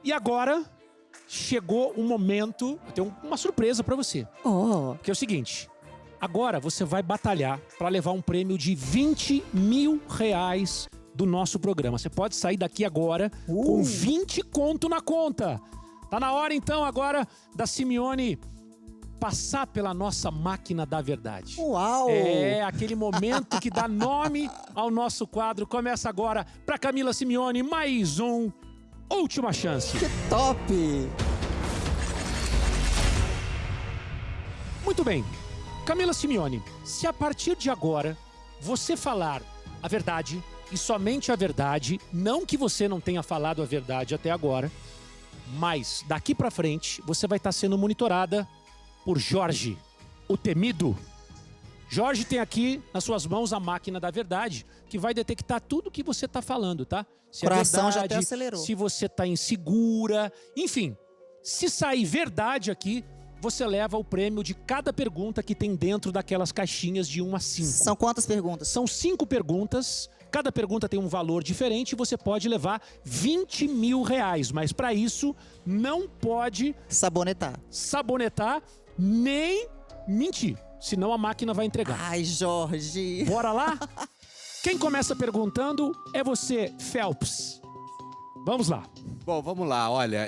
E agora chegou o momento, eu tenho uma surpresa pra você. Que é o seguinte, agora você vai batalhar pra levar um prêmio de R$20 mil do nosso programa. Você pode sair daqui agora com 20 conto na conta. Tá na hora então agora da Simeone passar pela nossa máquina da verdade. Uau! É aquele momento que dá nome ao nosso quadro. Começa agora pra Camila Simeone mais um Última Chance. Que top! Muito bem. Camila Simeone, se a partir de agora você falar a verdade e somente a verdade, não que você não tenha falado a verdade até agora, mas daqui pra frente você vai estar sendo monitorada por Jorge, o temido. Jorge tem aqui nas suas mãos a máquina da verdade, que vai detectar tudo que você tá falando, tá? Se Coração é já verdade, até acelerou. se você tá insegura, enfim. Se sair verdade aqui, você leva o prêmio de cada pergunta que tem dentro daquelas caixinhas de 1 a 5. São quantas perguntas? São 5 perguntas, cada pergunta tem um valor diferente e você pode levar R$20 mil. Mas para isso, não pode sabonetar nem mentir, senão a máquina vai entregar. Ai, Jorge. Bora lá? Quem começa perguntando é você, Phelps. Vamos lá. Bom, vamos lá. Olha,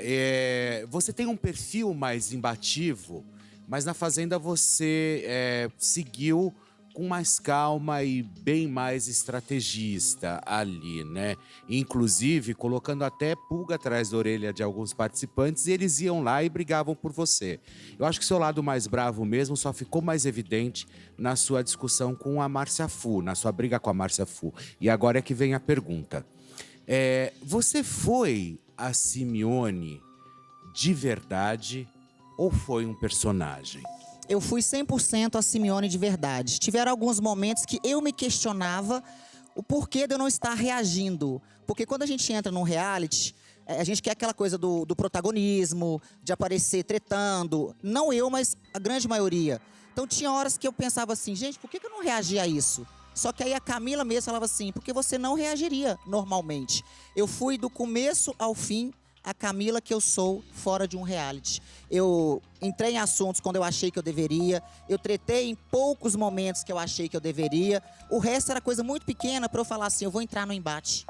você tem um perfil mais imbativo, mas na Fazenda você seguiu com mais calma e bem mais estrategista ali, né? Inclusive, colocando até pulga atrás da orelha de alguns participantes, e eles iam lá e brigavam por você. Eu acho que seu lado mais bravo mesmo só ficou mais evidente na sua discussão com a Márcia Fu, na sua briga com a Márcia Fu. E agora é que vem a pergunta. Você foi a Simeone de verdade ou foi um personagem? Eu fui 100% a Simeone de verdade. Tiveram alguns momentos que eu me questionava o porquê de eu não estar reagindo. Porque quando a gente entra num reality, a gente quer aquela coisa do protagonismo, de aparecer tretando. Não eu, mas a grande maioria. Então tinha horas que eu pensava assim, gente, por que eu não reagia a isso? Só que aí a Camila mesmo falava assim, porque você não reagiria normalmente. Eu fui do começo ao fim a Camila que eu sou fora de um reality. Eu entrei em assuntos quando eu achei que eu deveria. Eu tretei em poucos momentos que eu achei que eu deveria. O resto era coisa muito pequena para eu falar assim, eu vou entrar no embate.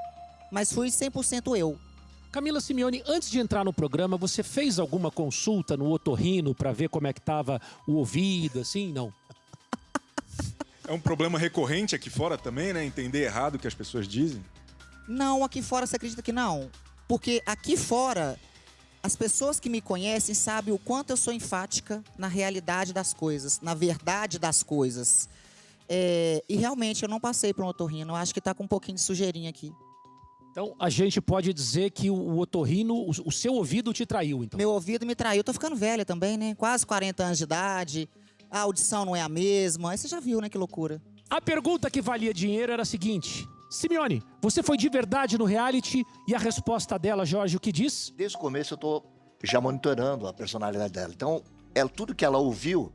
Mas fui 100% eu. Camila Simeone, antes de entrar no programa, você fez alguma consulta no otorrino para ver como é que tava o ouvido, assim? Não? É um problema recorrente aqui fora também, né? Entender errado o que as pessoas dizem. Não, aqui fora você acredita que não? Porque aqui fora, as pessoas que me conhecem sabem o quanto eu sou enfática na realidade das coisas, na verdade das coisas. E realmente eu não passei por um otorrino, eu acho que tá com um pouquinho de sujeirinha aqui. Então a gente pode dizer que o otorrino, o seu ouvido te traiu, então? Meu ouvido me traiu, eu tô ficando velha também, né? Quase 40 anos de idade, a audição não é a mesma, aí você já viu, né? Que loucura. A pergunta que valia dinheiro era a seguinte... Simeone, você foi de verdade no reality e a resposta dela, Jorge, o que diz? Desde o começo eu tô já monitorando a personalidade dela. Então, tudo que ela ouviu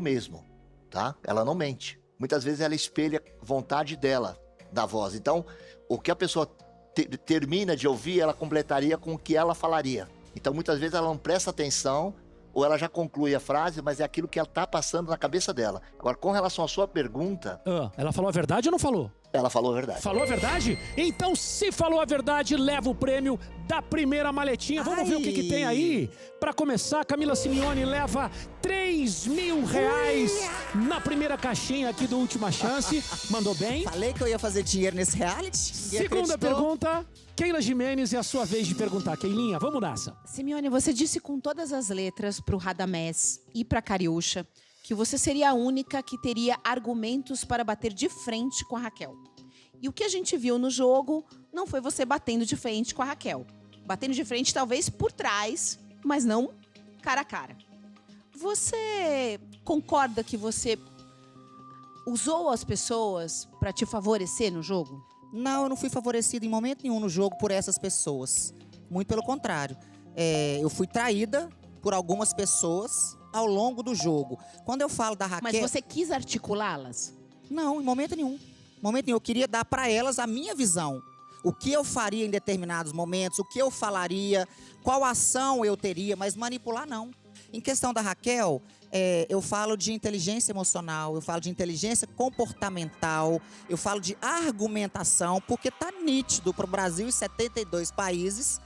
mesmo, tá? Ela não mente. Muitas vezes ela espelha a vontade dela, da voz. Então, o que a pessoa termina de ouvir, ela completaria com o que ela falaria. Então, muitas vezes ela não presta atenção ou ela já conclui a frase, mas é aquilo que ela tá passando na cabeça dela. Agora, com relação à sua pergunta... ela falou a verdade ou não falou? Ela falou a verdade. Falou a verdade? Então, se falou a verdade, leva o prêmio da primeira maletinha. Vamos ver o que tem aí. Pra começar, Camila Simeone leva R$3 mil na primeira caixinha aqui do Última Chance. Mandou bem. Falei que eu ia fazer dinheiro nesse reality. Segunda pergunta, Keila Gimenez, é a sua vez de perguntar. Keilinha, vamos nessa. Simeone, você disse com todas as letras pro Radamés e pra Cariúcha que você seria a única que teria argumentos para bater de frente com a Raquel. E o que a gente viu no jogo não foi você batendo de frente com a Raquel. Batendo de frente talvez por trás, mas não cara a cara. Você concorda que você usou as pessoas para te favorecer no jogo? Não, eu não fui favorecido em momento nenhum no jogo por essas pessoas. Muito pelo contrário. Eu fui traída por algumas pessoas ao longo do jogo. Quando eu falo da Raquel... Mas você quis articulá-las? Não, em momento nenhum. Em momento nenhum. Eu queria dar para elas a minha visão. o que eu faria em determinados momentos, o que eu falaria, qual ação eu teria, mas manipular não. Em questão da Raquel, eu falo de inteligência emocional, eu falo de inteligência comportamental, eu falo de argumentação, porque tá nítido para o Brasil e 72 países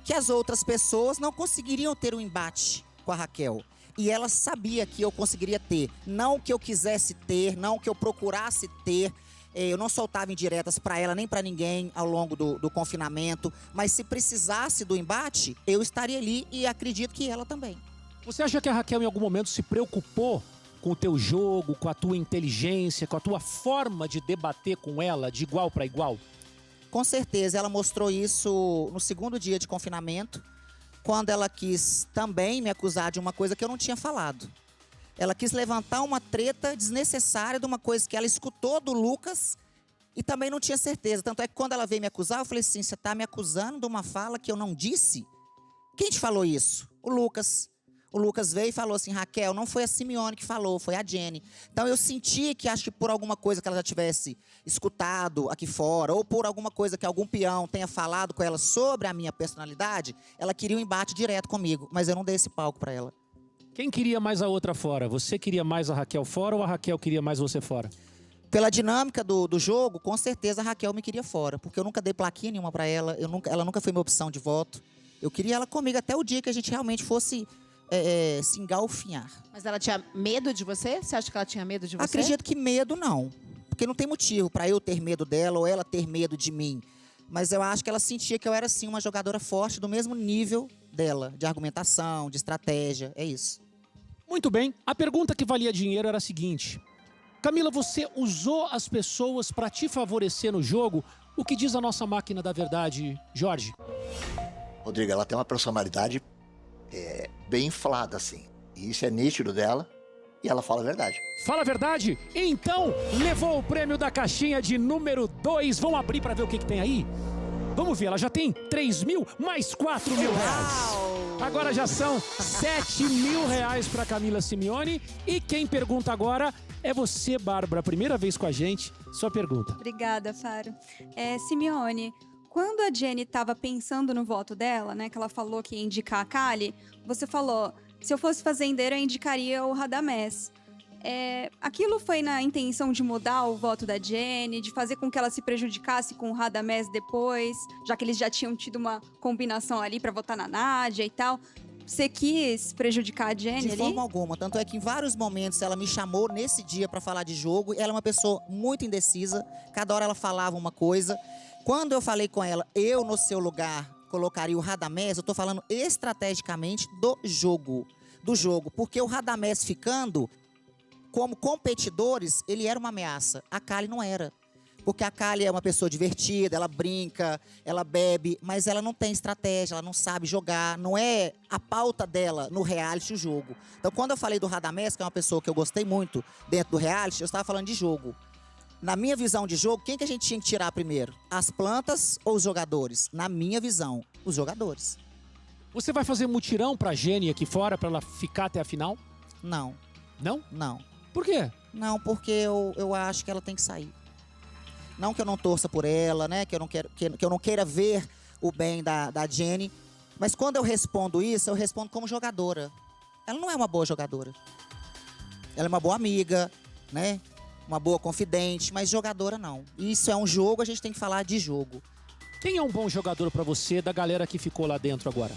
que as outras pessoas não conseguiriam ter um embate com a Raquel. E ela sabia que eu conseguiria ter. Não que eu quisesse ter, não que eu procurasse ter. Eu não soltava indiretas para ela nem para ninguém ao longo do confinamento. Mas se precisasse do embate, eu estaria ali e acredito que ela também. Você acha que a Raquel em algum momento se preocupou com o teu jogo, com a tua inteligência, com a tua forma de debater com ela de igual para igual? Com certeza, ela mostrou isso no segundo dia de confinamento, quando ela quis também me acusar de uma coisa que eu não tinha falado. Ela quis levantar uma treta desnecessária de uma coisa que ela escutou do Lucas e também não tinha certeza. Tanto é que quando ela veio me acusar, eu falei assim, você está me acusando de uma fala que eu não disse? Quem te falou isso? O Lucas. O Lucas veio e falou assim, Raquel, não foi a Simeone que falou, foi a Jenny. Então eu senti que acho que por alguma coisa que ela já tivesse escutado aqui fora, ou por alguma coisa que algum peão tenha falado com ela sobre a minha personalidade, ela queria um embate direto comigo, mas eu não dei esse palco para ela. Quem queria mais a outra fora? Você queria mais a Raquel fora ou a Raquel queria mais você fora? Pela dinâmica do jogo, com certeza a Raquel me queria fora, porque eu nunca dei plaquinha nenhuma para ela, ela nunca foi minha opção de voto. Eu queria ela comigo até o dia que a gente realmente fosse se engalfinhar. Mas ela tinha medo de você? Você acha que ela tinha medo de você? Acredito que medo não, porque não tem motivo para eu ter medo dela ou ela ter medo de mim. Mas eu acho que ela sentia que eu era, sim, uma jogadora forte do mesmo nível dela, de argumentação, de estratégia, é isso. Muito bem. A pergunta que valia dinheiro era a seguinte. Camila, você usou as pessoas para te favorecer no jogo? O que diz a nossa máquina da verdade, Jorge? Rodrigo, ela tem uma personalidade bem inflada, assim. E isso é nítido dela e ela fala a verdade. Fala a verdade? Então, levou o prêmio da caixinha de número 2. Vamos abrir para ver o que tem aí? Vamos ver, ela já tem 3 mil mais 4 mil reais. Agora já são 7 mil reais para Camila Simeone. E quem pergunta agora é você, Bárbara. Primeira vez com a gente. Sua pergunta. Obrigada, Faro. Simeone, quando a Jenny estava pensando no voto dela, né, que ela falou que ia indicar a Kali, você falou, se eu fosse fazendeira, eu indicaria o Radamés. Aquilo foi na intenção de mudar o voto da Jenny, de fazer com que ela se prejudicasse com o Radamés depois, já que eles já tinham tido uma combinação ali para votar na Nádia e tal. Você quis prejudicar a Jenny ali? De forma alguma. Tanto é que em vários momentos ela me chamou nesse dia para falar de jogo. Ela é uma pessoa muito indecisa. Cada hora ela falava uma coisa. Quando eu falei com ela, eu no seu lugar colocaria o Radamés, eu tô falando estrategicamente do jogo. Porque o Radamés ficando como competidores, ele era uma ameaça. A Kali não era. Porque a Kali é uma pessoa divertida, ela brinca, ela bebe, mas ela não tem estratégia, ela não sabe jogar. Não é a pauta dela no reality o jogo. Então, quando eu falei do Radamés, que é uma pessoa que eu gostei muito dentro do reality, eu estava falando de jogo. Na minha visão de jogo, quem que a gente tinha que tirar primeiro? As plantas ou os jogadores? Na minha visão, os jogadores. Você vai fazer mutirão pra Jenny aqui fora pra ela ficar até a final? Não, Não? não. Por quê? Não, porque eu acho que ela tem que sair. Não que eu não torça por ela, né? Que eu não queira ver o bem da Jenny. Mas quando eu respondo isso, eu respondo como jogadora. Ela não é uma boa jogadora. Ela é uma boa amiga, né? Uma boa confidente, mas jogadora não. Isso é um jogo, a gente tem que falar de jogo. Quem é um bom jogador pra você da galera que ficou lá dentro agora?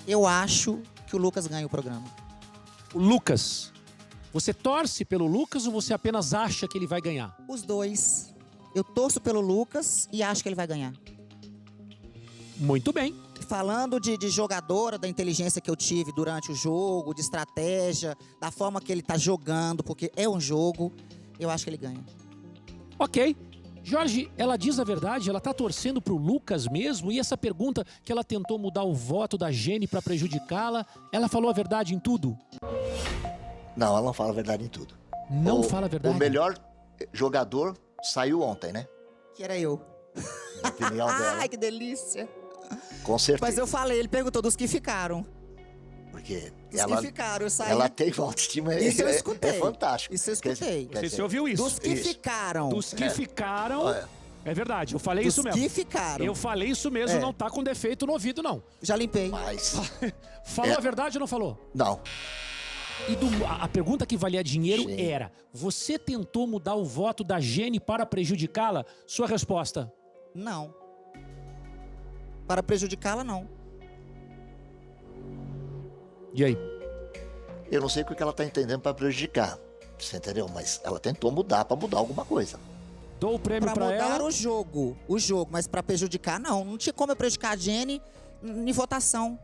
Eu acho que o Lucas ganha o programa. O Lucas. Você torce pelo Lucas ou você apenas acha que ele vai ganhar? Os dois. Eu torço pelo Lucas e acho que ele vai ganhar. Muito bem. Falando de jogadora, da inteligência que eu tive durante o jogo, de estratégia, da forma que ele tá jogando, porque é um jogo, eu acho que ele ganha. Ok. Jorge, ela diz a verdade? Ela tá torcendo pro Lucas mesmo? E essa pergunta que ela tentou mudar o voto da Jenny pra prejudicá-la, ela falou a verdade em tudo? Não, ela não fala a verdade em tudo. Não fala a verdade? O melhor jogador saiu ontem, né? Que era eu. Na opinião dela. Ai, que delícia. Com certeza. Mas eu falei, ele perguntou dos que ficaram. Porque Dos ela, que ficaram, eu saí. ela tem uma autoestima Isso eu escutei. é fantástico. Isso eu escutei. Você ouviu isso? Dos que Isso. ficaram. Dos que ficaram, Olha, É verdade, eu falei Dos isso mesmo. que ficaram. Eu falei isso mesmo, É. não tá com defeito no ouvido, não. Já limpei. Mas, Falou a verdade ou não falou? não. E a pergunta que valia dinheiro Sim. era: você tentou mudar o voto da Jenny para prejudicá-la? Sua resposta. Não. Para prejudicá-la, não. E aí? Eu não sei o que ela tá entendendo para prejudicar. Você entendeu? Mas ela tentou mudar para mudar alguma coisa. Dou o prêmio Pra pra mudar ela. o jogo, mas pra prejudicar, não. Não tinha como eu prejudicar a Jenny em votação.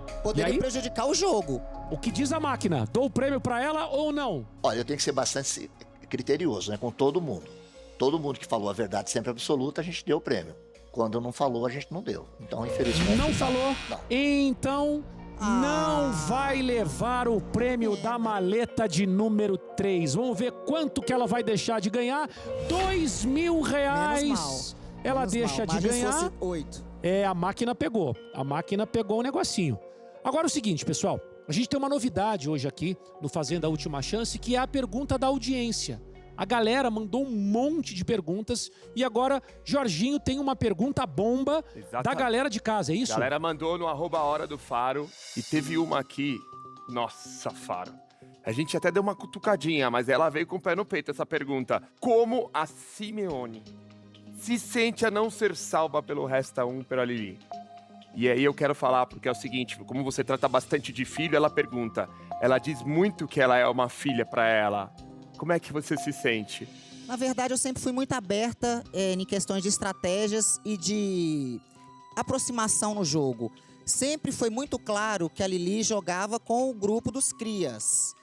E Poderia aí? prejudicar o jogo. O que diz a máquina? Dou o prêmio pra ela ou não? Olha, eu tenho que ser bastante criterioso, né? Com todo mundo. Todo mundo que falou a verdade sempre absoluta, a gente deu o prêmio. Quando não falou, a gente não deu. Então, infelizmente... Não falou? Não. Então, não vai levar o prêmio da maleta de número 3. Vamos ver quanto que ela vai deixar de ganhar. R$2.000. Menos mal. Ela Menos deixa mal. de Imagina ganhar. se fosse 8. É, a máquina pegou. A máquina pegou o negocinho. Agora é o seguinte, pessoal. A gente tem uma novidade hoje aqui no Fazenda Última Chance, que é a pergunta da audiência. A galera mandou um monte de perguntas e agora Jorginho tem uma pergunta bomba da galera de casa, é isso? A galera mandou no @Hora do Faro e teve uma aqui. Nossa, Faro. A gente até deu uma cutucadinha, mas ela veio com o pé no peito essa pergunta. Como a Simeone se sente a não ser salva pelo Resta 1 pela Lili? E aí eu quero falar, porque é o seguinte, como você trata bastante de filho, ela pergunta. Ela diz muito que ela é uma filha pra ela. Como é que você se sente? Na verdade, eu sempre fui muito aberta em questões de estratégias e de aproximação no jogo. Sempre foi muito claro que a Lili jogava com o grupo dos crias.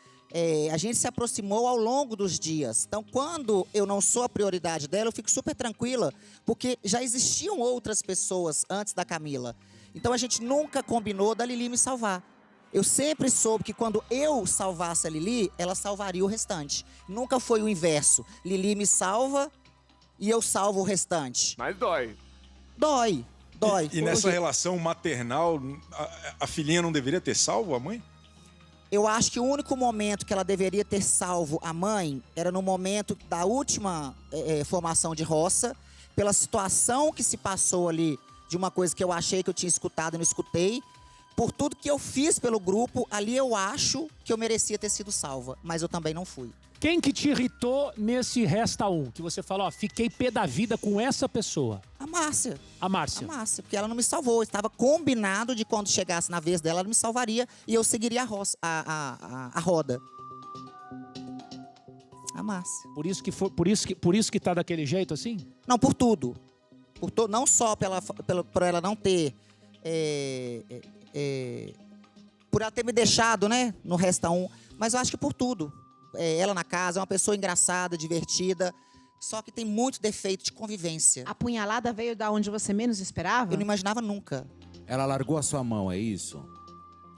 A gente se aproximou ao longo dos dias. Então, quando eu não sou a prioridade dela, eu fico super tranquila, porque já existiam outras pessoas antes da Camila. Então, a gente nunca combinou da Lili me salvar. Eu sempre soube que quando eu salvasse a Lili, ela salvaria o restante. Nunca foi o inverso. Lili me salva e eu salvo o restante. Mas dói. Dói. E nessa relação maternal, a filhinha não deveria ter salvo a mãe? Eu acho que o único momento que ela deveria ter salvo a mãe era no momento da última formação de roça, pela situação que se passou ali, de uma coisa que eu achei que eu tinha escutado e não escutei. Por tudo que eu fiz pelo grupo, ali eu acho que eu merecia ter sido salva, mas eu também não fui. Quem que te irritou nesse Resta 1? Que você falou, ó, fiquei pé da vida com essa pessoa. A Márcia. A Márcia. A Márcia, porque ela não me salvou. Estava combinado de quando chegasse na vez dela, ela me salvaria e eu seguiria a roda. A Márcia. Por isso que tá daquele jeito assim? Não, por tudo. Não só por ela não ter... por ela ter me deixado, né, no Resta 1, mas eu acho que por tudo. Ela na casa é uma pessoa engraçada, divertida, só que tem muito defeito de convivência. A punhalada veio da onde você menos esperava? Eu não imaginava nunca. Ela largou a sua mão, é isso?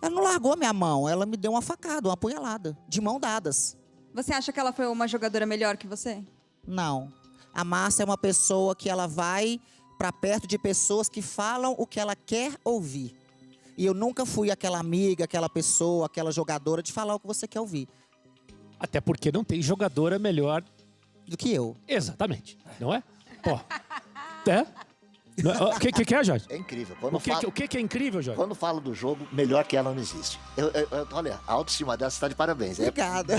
Ela não largou minha mão, ela me deu uma facada, uma punhalada, de mão dadas. Você acha que ela foi uma jogadora melhor que você? Não. A Márcia é uma pessoa que ela vai pra perto de pessoas que falam o que ela quer ouvir. E eu nunca fui aquela amiga, aquela pessoa, aquela jogadora de falar o que você quer ouvir. Até porque não tem jogadora melhor Do que eu. Exatamente, não é? Pô. É? O que é, Jorge? É incrível. O que é incrível, Jorge? Quando falo do jogo, melhor que ela não existe. Olha, a autoestima dela está de parabéns. Obrigada.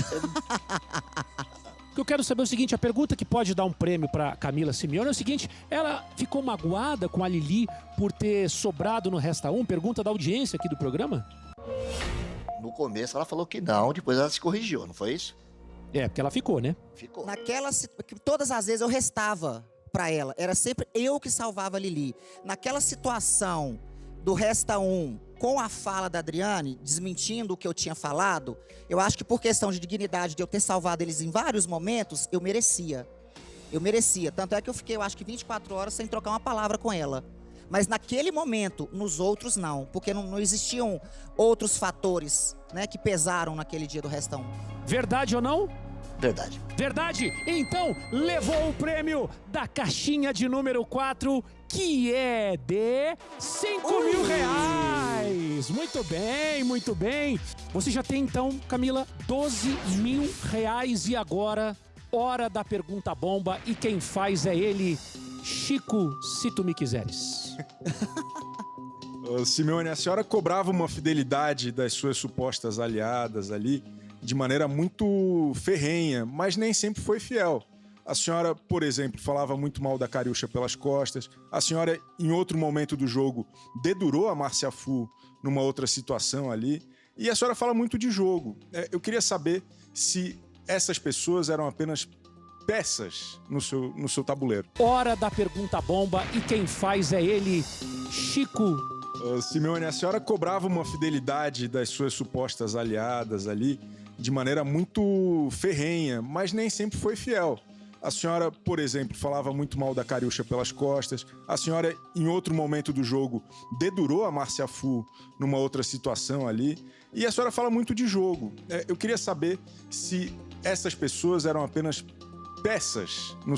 O que eu quero saber é o seguinte, a pergunta que pode dar um prêmio pra Camila Simeone é o seguinte, ela ficou magoada com a Lili por ter sobrado no Resta 1? Pergunta da audiência aqui do programa? No começo ela falou que não, depois ela se corrigiu, não foi isso? É, porque ela ficou, né? Ficou. Todas as vezes eu restava pra ela. Era sempre eu que salvava a Lili. Naquela situação do Resta 1 com a fala da Adriane, desmentindo o que eu tinha falado, eu acho que por questão de dignidade de eu ter salvado eles em vários momentos, eu merecia. Eu merecia. Tanto é que eu fiquei, eu acho que 24 horas sem trocar uma palavra com ela. Mas naquele momento, nos outros não. Porque não existiam outros fatores, né, que pesaram naquele dia do Resta 1. Verdade ou não? Verdade. Verdade? Então, levou o prêmio da caixinha de número 4, que é de R$5.000. Muito bem, muito bem. Você já tem, então, Camila, R$12.000. E agora, Hora da pergunta bomba e quem faz é ele, Chico, se tu me quiseres. Ô, Simeone, a senhora cobrava uma fidelidade das suas supostas aliadas ali de maneira muito ferrenha, mas nem sempre foi fiel. A senhora, por exemplo, falava muito mal da Cariúcha pelas costas. A senhora, em outro momento do jogo, dedurou a Márcia Fu numa outra situação ali. E a senhora fala muito de jogo. Eu queria saber se essas pessoas eram apenas peças no seu tabuleiro. Hora da pergunta bomba e quem faz é ele, Chico. Ô, Simeone, a senhora cobrava uma fidelidade das suas supostas aliadas ali de maneira muito ferrenha, mas nem sempre foi fiel. A senhora, por exemplo, falava muito mal da Cariúcha pelas costas. A senhora, em outro momento do jogo, dedurou a Márcia Fu numa outra situação ali. E a senhora fala muito de jogo. Eu queria saber se essas pessoas eram apenas peças no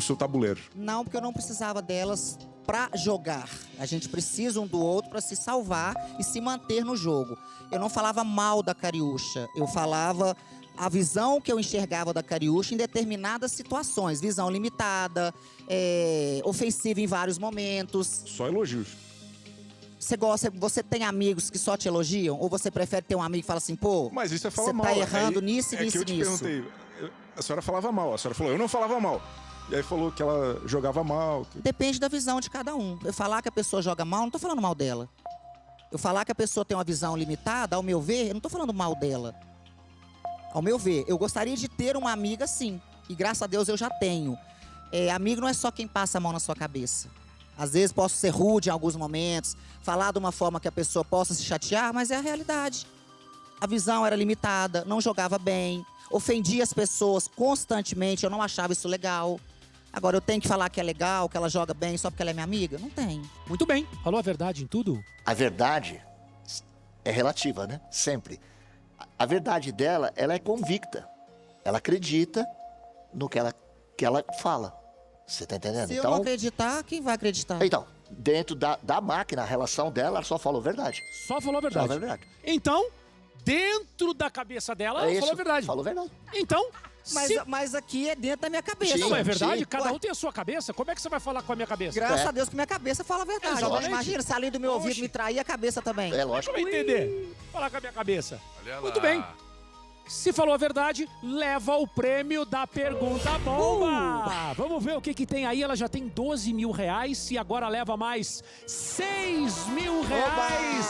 seu tabuleiro. Não, porque eu não precisava delas pra jogar. A gente precisa um do outro pra se salvar e se manter no jogo. Eu não falava mal da Cariúcha, eu falava a visão que eu enxergava da Cariúcha em determinadas situações. Visão limitada, ofensiva em vários momentos. Só elogios. Você tem amigos que só te elogiam? Ou você prefere ter um amigo que fala assim, pô, Mas isso é falar você mal. tá errando Aí, nisso, que nisso, eu te nisso. perguntei. A senhora falava mal. A senhora falou, eu não falava mal. E aí falou que ela jogava mal. Depende da visão de cada um. Eu falar que a pessoa joga mal, não tô falando mal dela. Eu falar que a pessoa tem uma visão limitada, ao meu ver, eu não tô falando mal dela. Ao meu ver, eu gostaria de ter uma amiga sim. E graças a Deus eu já tenho. Amigo não é só quem passa a mão na sua cabeça. Às vezes posso ser rude em alguns momentos, falar de uma forma que a pessoa possa se chatear, mas é a realidade. A visão era limitada, não jogava bem, ofendia as pessoas constantemente, eu não achava isso legal. Agora eu tenho que falar que é legal, que ela joga bem só porque ela é minha amiga? Não tem. Muito bem, falou a verdade em tudo? A verdade é relativa, né? Sempre. A verdade dela, ela é convicta. Ela acredita no que ela fala. Você tá entendendo? Se eu não acreditar, quem vai acreditar? Então, dentro da máquina, a relação dela, ela só falou verdade. Só falou a verdade. Só falou a verdade. Então, dentro da cabeça dela, ela falou a verdade. Falou a verdade. Então, Mas aqui é dentro da minha cabeça. não é verdade? sim. Cada Ué. um tem a sua cabeça. Como é que você vai falar com a minha cabeça? Graças a Deus que minha cabeça fala a verdade. Exatamente. Agora imagina, se além do meu ouvido Oxe. me trair, a cabeça também. É lógico. Como entender? Falar com a minha cabeça. Olha Muito bem. Se falou a verdade, leva o prêmio da pergunta bomba. Vamos ver o que tem aí. Ela já tem 12 mil reais e agora leva mais 6 mil reais.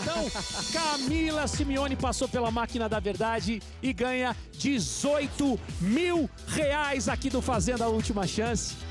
Então, Camila Simeone passou pela máquina da verdade e ganha 18 mil reais aqui do Fazenda Última Chance.